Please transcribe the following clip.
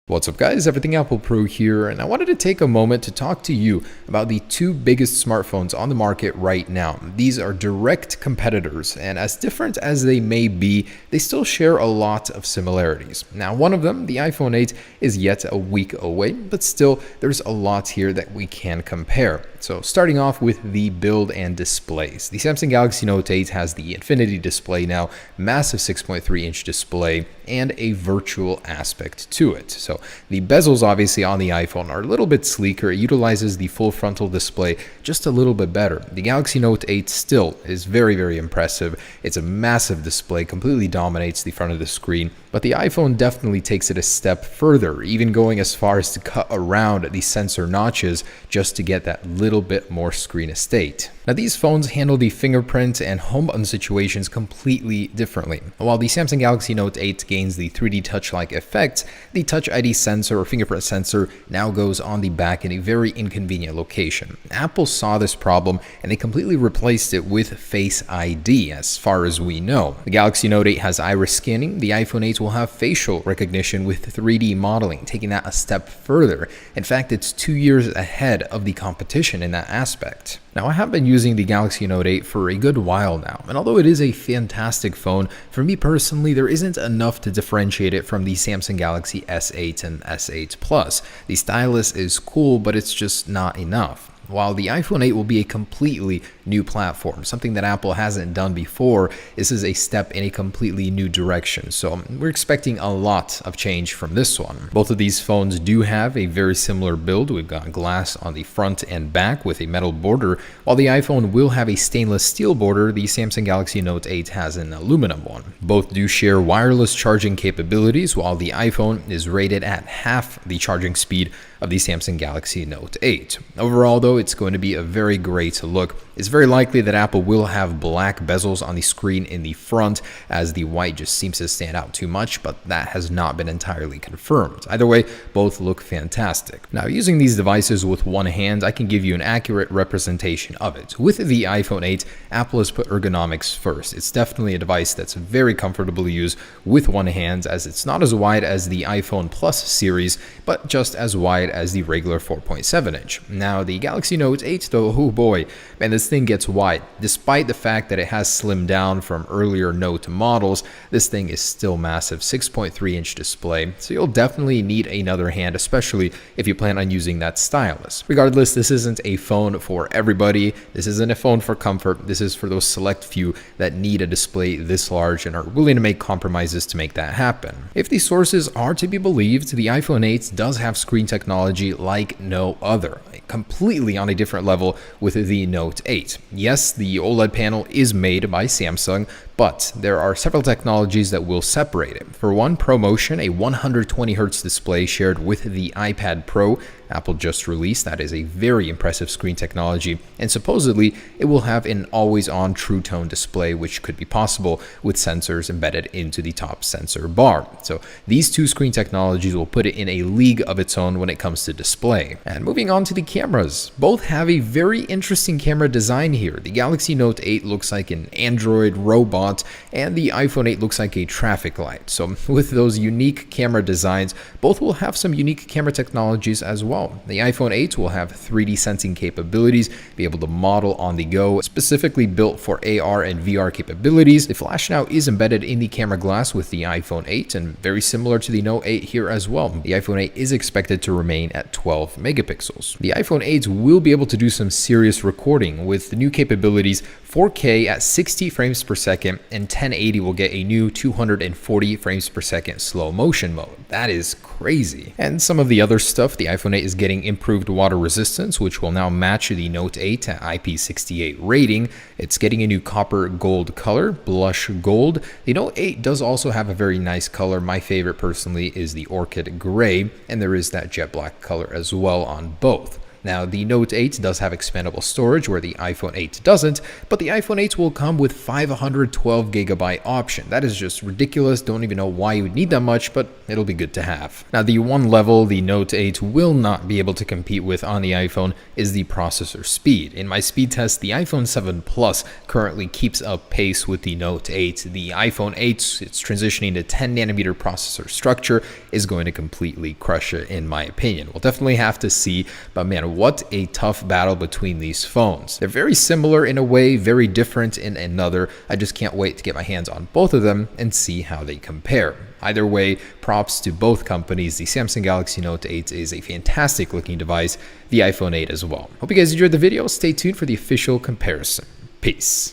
What's up guys, Everything Apple Pro here, and I wanted to take a moment to talk to you about the two biggest smartphones on the market right now. These are direct competitors, and as different as they may be, they still share a lot of similarities. Now, one of them, the iPhone 8, is yet a week away, but still there's a lot here that we can compare. So starting off with the build and displays. The Samsung Galaxy Note 8 has the Infinity display now, massive 6.3-inch display, and a virtual aspect to it. So the bezels obviously on the iPhone are a little bit sleeker. It utilizes the full frontal display just a little bit better. The Galaxy Note 8 still is very, very impressive. It's a massive display, completely dominates the front of the screen, but the iPhone definitely takes it a step further, even going as far as to cut around the sensor notches just to get that little bit more screen estate. Now, these phones handle the fingerprint and home button situations completely differently. While the Samsung Galaxy Note 8 gains the 3D touch-like effect, the Touch ID sensor or fingerprint sensor now goes on the back in a very inconvenient location. Apple saw this problem and they completely replaced it with Face ID, as far as we know. The Galaxy Note 8 has iris scanning. The iPhone 8 will have facial recognition with 3D modeling, taking that a step further. In fact, it's 2 years ahead of the competition in that aspect. Now, I have been using the Galaxy Note 8 for a good while now, and although it is a fantastic phone, for me personally, there isn't enough to differentiate it from the Samsung Galaxy S8 and S8 Plus. The stylus is cool, but it's just not enough. While the iPhone 8 will be a completely new platform, something that Apple hasn't done before, this is a step in a completely new direction. So we're expecting a lot of change from this one. Both of these phones do have a very similar build. We've got glass on the front and back with a metal border. While the iPhone will have a stainless steel border, the Samsung Galaxy Note 8 has an aluminum one. Both do share wireless charging capabilities, while the iPhone is rated at half the charging speed of the Samsung Galaxy Note 8. Overall, though, it's going to be a very great look. It's very likely that Apple will have black bezels on the screen in the front, as the white just seems to stand out too much, but that has not been entirely confirmed. Either way, both look fantastic. Now, using these devices with one hand, I can give you an accurate representation of it. With the iPhone 8, Apple has put ergonomics first. It's definitely a device that's very comfortable to use with one hand, as it's not as wide as the iPhone Plus series, but just as wide as the regular 4.7-inch. Now, the Galaxy Note 8, though, oh boy, man, this thing gets wide. Despite the fact that it has slimmed down from earlier Note models, this thing is still massive, 6.3-inch display, so you'll definitely need another hand, especially if you plan on using that stylus. Regardless, this isn't a phone for everybody. This isn't a phone for comfort. This is for those select few that need a display this large and are willing to make compromises to make that happen. If these sources are to be believed, the iPhone 8 does have screen technology like no other, completely on a different level with the Note 8. Yes, the OLED panel is made by Samsung, but there are several technologies that will separate it. For one, ProMotion, a 120Hz display shared with the iPad Pro, Apple just released. That is a very impressive screen technology, and supposedly it will have an always-on True Tone display, which could be possible with sensors embedded into the top sensor bar. So these two screen technologies will put it in a league of its own when it comes to display. And moving on to the cameras, both have a very interesting camera design here. The Galaxy Note 8 looks like an Android robot, and the iPhone 8 looks like a traffic light. So with those unique camera designs, both will have some unique camera technologies as well. The iPhone 8 will have 3D sensing capabilities, be able to model on the go, specifically built for AR and VR capabilities. The flash now is embedded in the camera glass with the iPhone 8, and very similar to the Note 8 here as well. The iPhone 8 is expected to remain at 12 megapixels. The iPhone 8 will be able to do some serious recording with the new capabilities. 4K at 60 frames per second, and 1080 will get a new 240 frames per second slow motion mode. That is crazy. And some of the other stuff, the iPhone 8 is getting improved water resistance, which will now match the Note 8 at IP68 rating. It's getting a new copper gold color, blush gold. The Note 8 does also have a very nice color. My favorite personally is the orchid gray, and there is that jet black color as well on both. Now, the Note 8 does have expandable storage where the iPhone 8 doesn't, but the iPhone 8 will come with 512GB option. That is just ridiculous. Don't even know why you would need that much, but it'll be good to have. Now, the one level the Note 8 will not be able to compete with on the iPhone is the processor speed. In my speed test, the iPhone 7 Plus currently keeps up pace with the Note 8. The iPhone 8, it's transitioning to 10nm processor structure, is going to completely crush it in my opinion. We'll definitely have to see, but man, what a tough battle between these phones. They're very similar in a way, very different in another. I just can't wait to get my hands on both of them and see how they compare. Either way, props to both companies. The Samsung Galaxy Note 8 is a fantastic looking device, the iPhone 8 as well. Hope you guys enjoyed the video. Stay tuned for the official comparison. Peace.